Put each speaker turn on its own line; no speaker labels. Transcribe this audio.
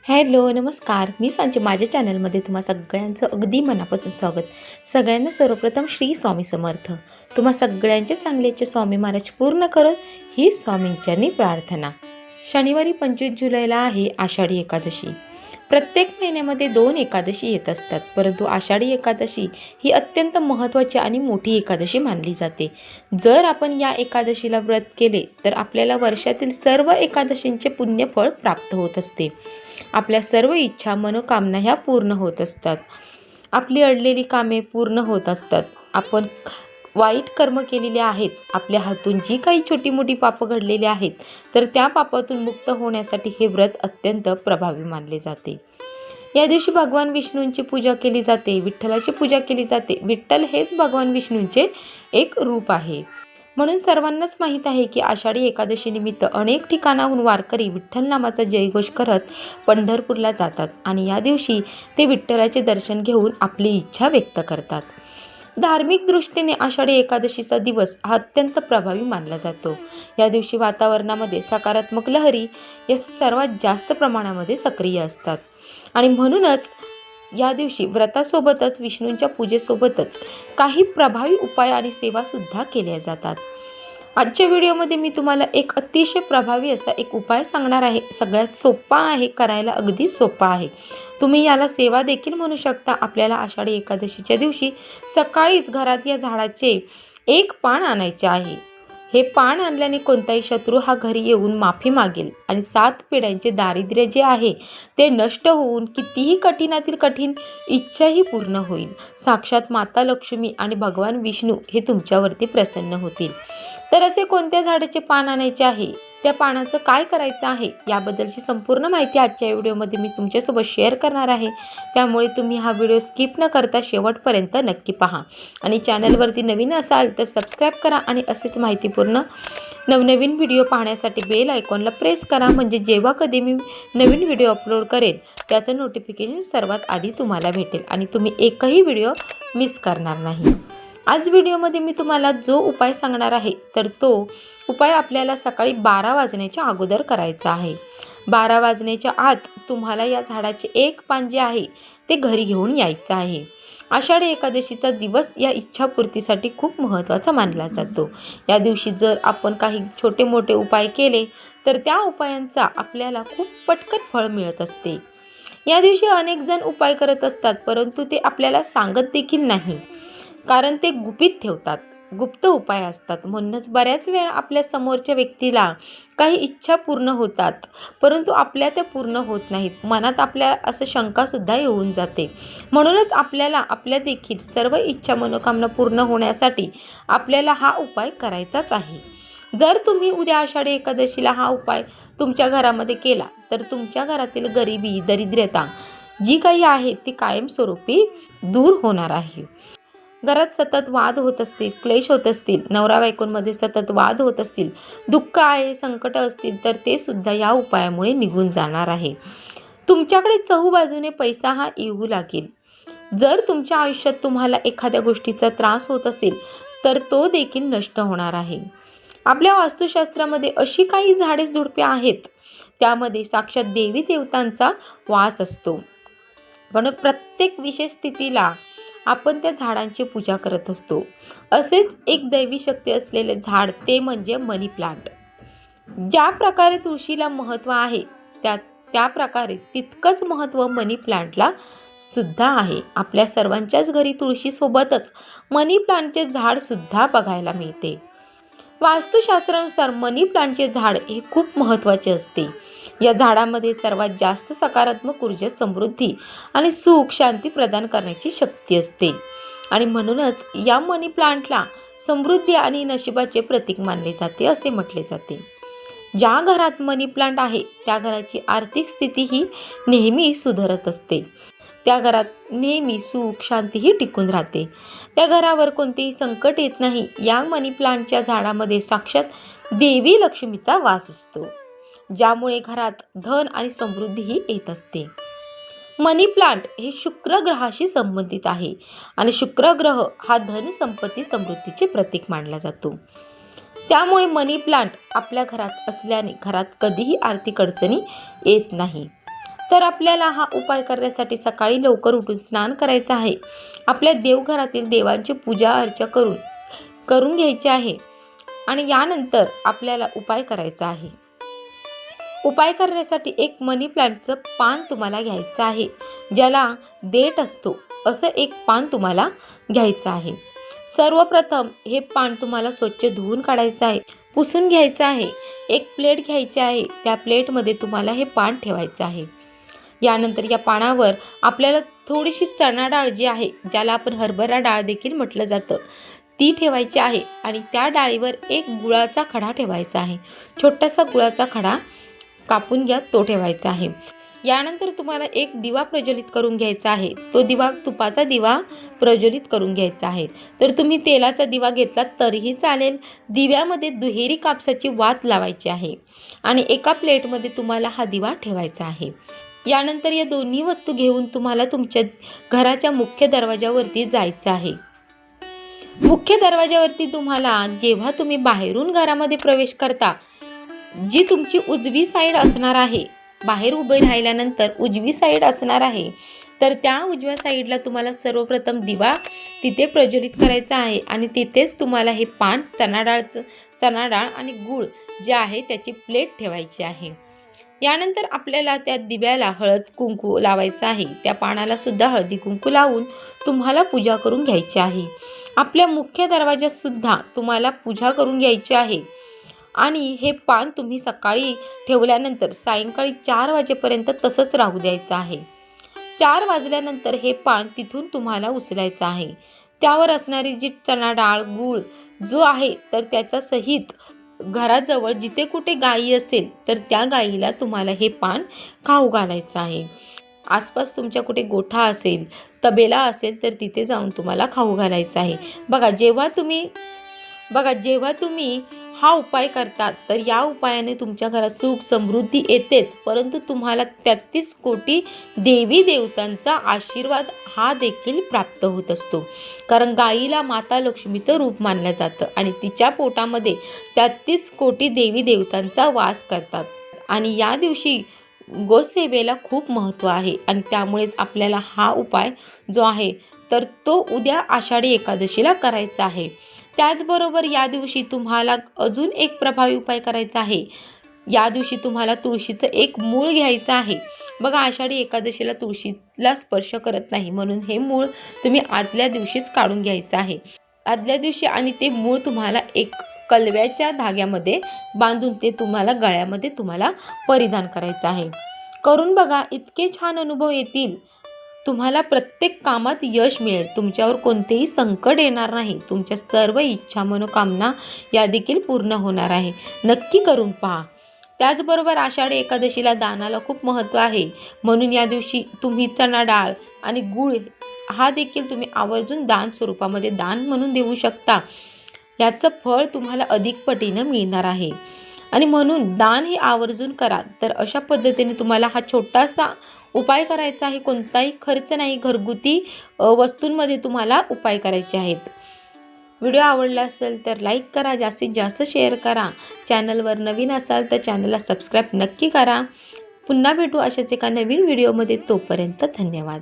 Hello नमस्कार, मी सांची माझ्या चॅनलमध्ये तुम्हा सगळ्यांचं अगदी मनापासून स्वागत. सगळ्यांना सर्वप्रथम श्री स्वामी समर्थ. तुम्हा सगळ्यांचे चांगल्याचे स्वामी महाराज पूर्ण करत ही स्वामींच्यांनी प्रार्थना. शनिवारी 25 जुलैला आहे आषाढी एकादशी. प्रत्येक महिन्यामध्ये 2 एकादशी येत असतात, परंतु आषाढी एकादशी ही अत्यंत महत्त्वाची आणि मोठी एकादशी मानली जाते. जर आपण या एकादशीला व्रत केले तर आपल्याला वर्षातील सर्व एकादशींचे पुण्यफळ प्राप्त होत असते. आपल्या सर्व इच्छा मनोकामना ह्या पूर्ण होत असतात. आपली अडलेली कामे पूर्ण होत असतात. आपण वाईट कर्म केलेले आहेत, आपल्या हातून जी काही छोटी मोठी पापं घडलेली आहेत, तर त्या पापातून मुक्त होण्यासाठी हे व्रत अत्यंत प्रभावी मानले जाते. या दिवशी भगवान विष्णूंची पूजा केली जाते, विठ्ठलाची पूजा केली जाते. विठ्ठल हेच भगवान विष्णूंचे एक रूप आहे. म्हणून सर्वांनाच माहीत आहे की आषाढी एकादशी निमित्त अनेक ठिकाणाहून वारकरी विठ्ठल नामाचा जयघोष करत पंढरपूरला जातात आणि या दिवशी ते विठ्ठलाचे दर्शन घेऊन आपली इच्छा व्यक्त करतात. धार्मिक दृष्टीने आषाढी एकादशीचा दिवस हा अत्यंत प्रभावी मानला जातो. या दिवशी वातावरणामध्ये सकारात्मक लहरी या सर्वात जास्त प्रमाणामध्ये सक्रिय असतात आणि म्हणूनच या दिवशी व्रतासोबतच विष्णूंच्या पूजेसोबतच काही प्रभावी उपाय आणि सेवासुद्धा केल्या जातात. आजच्या व्हिडिओमध्ये मी तुम्हाला एक अतिशय प्रभावी असा एक उपाय सांगणार आहे. सगळ्यात सोपा आहे, करायला अगदी सोपा आहे. तुम्ही याला सेवा देखील म्हणू शकता. आपल्याला आषाढी एकादशीच्या दिवशी सकाळीच घरात या झाडाचे 1 पान आणायचे आहे. हे पान आणल्याने कोणताही शत्रू हा घरी येऊन माफी मागेल आणि 7 पिढ्यांचे दारिद्र्य जे आहे ते नष्ट होऊन कितीही कठीणातील कठीण इच्छाही पूर्ण होईल. साक्षात माता लक्ष्मी आणि भगवान विष्णू हे तुमच्यावरती प्रसन्न होतील. तर असे कोणत्या झाडाचे पान आणायचे आहे, त्या पानाचं काय करायचं आहे, याबद्दलची संपूर्ण माहिती आजच्या व्हिडिओमध्ये मी तुमच्यासोबत शेअर करणार आहे. त्यामुळे तुम्ही हा व्हिडिओ स्किप न करता शेवटपर्यंत नक्की पहा आणि चॅनलवरती नवीन असाल तर सबस्क्राईब करा आणि असेच माहितीपूर्ण नवनवीन व्हिडिओ पाहण्यासाठी बेल आयकॉनला प्रेस करा, म्हणजे जेव्हा कधी मी नवीन व्हिडिओ अपलोड करेल त्याचं नोटिफिकेशन सर्वात आधी तुम्हाला भेटेल आणि तुम्ही एकही व्हिडिओ मिस करणार नाही. आज व्हिडिओमध्ये मी तुम्हाला जो उपाय सांगणार आहे तर तो उपाय आपल्याला सकाळी 12 वाजण्याच्या अगोदर करायचा आहे. 12 वाजण्याच्या आत तुम्हाला या झाडाचे 1 पान जे आहे ते घरी घेऊन यायचं आहे. आषाढी एकादशीचा दिवस या इच्छापूर्तीसाठी खूप महत्त्वाचा मानला जातो. या दिवशी जर आपण काही छोटे मोठे उपाय केले तर त्या उपायांचा आपल्याला खूप पटकन फळ मिळत असते. या दिवशी अनेक जण उपाय करत असतात, परंतु ते आपल्याला सांगत देखील नाही, कारण ते गुपित ठेवतात. गुप्त उपाय असतात. म्हणूनच बऱ्याच वेळा आपल्या समोरच्या व्यक्तीला काही इच्छा पूर्ण होतात, परंतु आपल्या त्या पूर्ण होत नाहीत. मनात आपल्या असं शंकासुद्धा येऊन जाते. म्हणूनच आपल्याला आपल्या देखील सर्व इच्छा मनोकामना पूर्ण होण्यासाठी आपल्याला हा उपाय करायचाच आहे. जर तुम्ही उद्या आषाढी एकादशीला हा उपाय तुमच्या घरामध्ये केला तर तुमच्या घरातील गरिबी दरिद्रता जी काही आहे ती कायमस्वरूपी दूर होणार आहे. घरात सतत वाद होत असतील, क्लेश होत असतील, नवरा बायकोंमध्ये सतत वाद होत असतील, दुःख आहे, संकट असतील, तर ते सुद्धा या उपायामुळे निघून जाणार आहे. तुमच्याकडे चहूबाजूने पैसा हा येऊ लागेल. जर तुमच्या आयुष्यात तुम्हाला एखाद्या गोष्टीचा त्रास होत असेल तर तो देखील नष्ट होणार आहे. आपल्या वास्तुशास्त्रामध्ये अशी काही झाडे झुडपे आहेत त्यामध्ये साक्षात देवी देवतांचा वास असतो. पण प्रत्येक विशेष स्थितीला आपण त्या झाडांची पूजा करत असतो. असेच एक दैवी शक्ती असलेले झाड ते म्हणजे मनी प्लांट. ज्या प्रकारे तुळशीला महत्त्व आहे त्या प्रकारे तितकंच महत्त्व मनी प्लांटला सुद्धा आहे. आपल्या सर्वांच्याच घरी तुळशीसोबतच मनी प्लांटचे झाड सुद्धा बघायला मिळते. वास्तुशास्त्रानुसार मनी प्लांटचे झाड हे खूप महत्त्वाचे असते. या झाडामध्ये सर्वात जास्त सकारात्मक ऊर्जा, समृद्धी आणि सुख शांती प्रदान करण्याची शक्ती असते आणि म्हणूनच या मनी प्लांटला समृद्धी आणि नशिबाचे प्रतीक मानले जाते असे म्हटले जाते. ज्या घरात मनी प्लांट आहे त्या घराची आर्थिक स्थिती ही नेहमी सुधारत असते. त्या घरात नेहमी सुख शांती ही टिकून राहते. त्या घरावर कोणतेही संकट येत नाही. या मनी प्लांटच्या झाडामध्ये साक्षात देवी लक्ष्मीचा वास असतो, ज्यामुळे घरात धन आणि समृद्धी ही येत असते. मनी प्लांट हे शुक्र ग्रहाशी संबंधित आहे आणि शुक्र ग्रह हा धन संपत्ती समृद्धीचे प्रतीक मानला जातो. त्यामुळे मनी प्लांट आपल्या घरात असल्याने घरात कधीही आर्थिक अडचणी येत नाही. तर आपल्याला हा उपाय करण्यासाठी सकाळी लवकर उठून स्नान करायचं आहे. आपल्या देवघरातील देवांची पूजा अर्चा करून घ्यायची आहे आणि यानंतर आपल्याला उपाय करायचा आहे. उपाय करण्यासाठी एक मनी प्लांटचं पान तुम्हाला घ्यायचं आहे, ज्याला देठ असतो असं एक पान तुम्हाला घ्यायचं आहे. सर्वप्रथम हे पान तुम्हाला स्वच्छ धुवून काढायचं आहे, पुसून घ्यायचं आहे. एक प्लेट घ्यायची आहे, त्या प्लेटमध्ये तुम्हाला हे पान ठेवायचं आहे. यानंतर या पानावर आपल्याला थोडीशी चणा डाळ जी आहे, ज्याला आपण हरभरा डाळ देखील म्हटलं जातं, ती ठेवायची आहे आणि त्या डाळीवर एक गुळाचा खडा ठेवायचा आहे. छोटासा गुळाचा खडा कापून घ्या, तो ठेवायचा आहे. यानंतर तुम्हाला एक दिवा प्रज्वलित करून घ्यायचा आहे. तो दिवा तुपाचा दिवा प्रज्वलित करून घ्यायचा आहे. तर तुम्ही तेलाचा दिवा घेतला तरीही चालेल. दिव्यामध्ये दुहेरी कापसाची वात लावायची आहे आणि एका प्लेटमध्ये तुम्हाला हा दिवा ठेवायचा आहे. यानंतर या दोन्ही वस्तू घेऊन तुम्हाला तुमच्या घराच्या मुख्य दरवाजावरती जायचं आहे. मुख्य दरवाजावरती तुम्हाला जेव्हा तुम्ही बाहेरून घरामध्ये प्रवेश करता, जी तुमची उजवी साईड असणार आहे, बाहेर उभे राहिल्यानंतर उजवी साईड असणार आहे, तर त्या उजव्या साईडला तुम्हाला सर्वप्रथम दिवा तिथे प्रज्वलित करायचा आहे आणि तिथेच तुम्हाला हे पान चणा डाळ आणि गूळ जे आहे त्याची प्लेट ठेवायची आहे. यानंतर आपल्याला त्या दिव्याला हळद कुंकू लावायचं आहे. त्या पानाला सुद्धा हळदी कुंकू लावून तुम्हाला पूजा करून घ्यायची आहे. आपल्या मुख्य दरवाजात सुद्धा तुम्हाला पूजा करून घ्यायची आहे आणि हे पान तुम्ही सकाळी ठेवल्यानंतर सायंकाळी 4 वाजेपर्यंत तसंच राहू द्यायचं आहे. 4 वाजल्यानंतर हे पान तिथून तुम्हाला उचलायचं आहे. त्यावर असणारी जी चणा डाळ गूळ जो आहे तर त्याचा सहित घराजवळ जिथे कुठे गायी असेल तर त्या गायीला तुम्हाला हे पान खाऊ घालायचं आहे. आसपास तुमच्या कुठे गोठा असेल, तबेला असेल तर तिथे जाऊन तुम्हाला खाऊ घालायचं आहे. बघा जेव्हा तुम्ही हा उपाय करतात तर या उपायाने तुमच्या घरात सुख समृद्धी येतेच, परंतु तुम्हाला 33 कोटी देवी देवतांचा आशीर्वाद हा देखील प्राप्त होत असतो. कारण गाईला माता लक्ष्मीचं रूप मानलं जातं आणि तिच्या पोटामध्ये 33 कोटी देवी देवतांचा वास करतात आणि या दिवशी गोसेवेला खूप महत्त्व आहे आणि त्यामुळेच आपल्याला हा उपाय जो आहे तर तो उद्या आषाढी एकादशीला करायचा आहे. त्याचबरोबर या दिवशी तुम्हाला अजून एक प्रभावी उपाय करायचा आहे. या दिवशी तुम्हाला तुळशीचं एक मूळ घ्यायचं आहे. बघा, आषाढी एकादशीला तुळशीला स्पर्श करत नाही, म्हणून हे मूळ तुम्ही आदल्या दिवशीच काढून घ्यायचं आहे. आदल्या दिवशी आणि ते मूळ तुम्हाला एक कलव्याच्या धाग्यामध्ये बांधून ते तुम्हाला गळ्यामध्ये तुम्हाला परिधान करायचं आहे. करून बघा, इतके छान अनुभव येतील. तुम्हाला प्रत्येक कामात यश मिळेल. तुमच्यावर कोणतेही संकट येणार नाही. तुमच्या सर्व इच्छा मनोकामना या देखील पूर्ण होणार आहे. नक्की करून पहा. त्याचबरोबर आषाढी एकादशीला दानाला खूप महत्त्व आहे, म्हणून या दिवशी तुम्ही चणा डाळ आणि गूळ हा देखील तुम्ही आवर्जून दान स्वरूपामध्ये दान म्हणून देऊ शकता. याचं फळ तुम्हाला अधिक पटीनं मिळणार आहे आणि म्हणून दान हे आवर्जून करा. तर अशा पद्धतीने तुम्हाला हा छोटासा उपाय करायचा आहे. कोणताही खर्च नाही, घरगुती वस्तूंमध्ये तुम्हाला उपाय करायचे आहेत. व्हिडिओ आवडला असेल तर लाईक करा, जास्तीत जास्त शेअर करा. चॅनलवर नवीन असाल तर चॅनलला सबस्क्राईब नक्की करा. पुन्हा भेटू अशाच एका नवीन व्हिडिओमध्ये. तोपर्यंत धन्यवाद.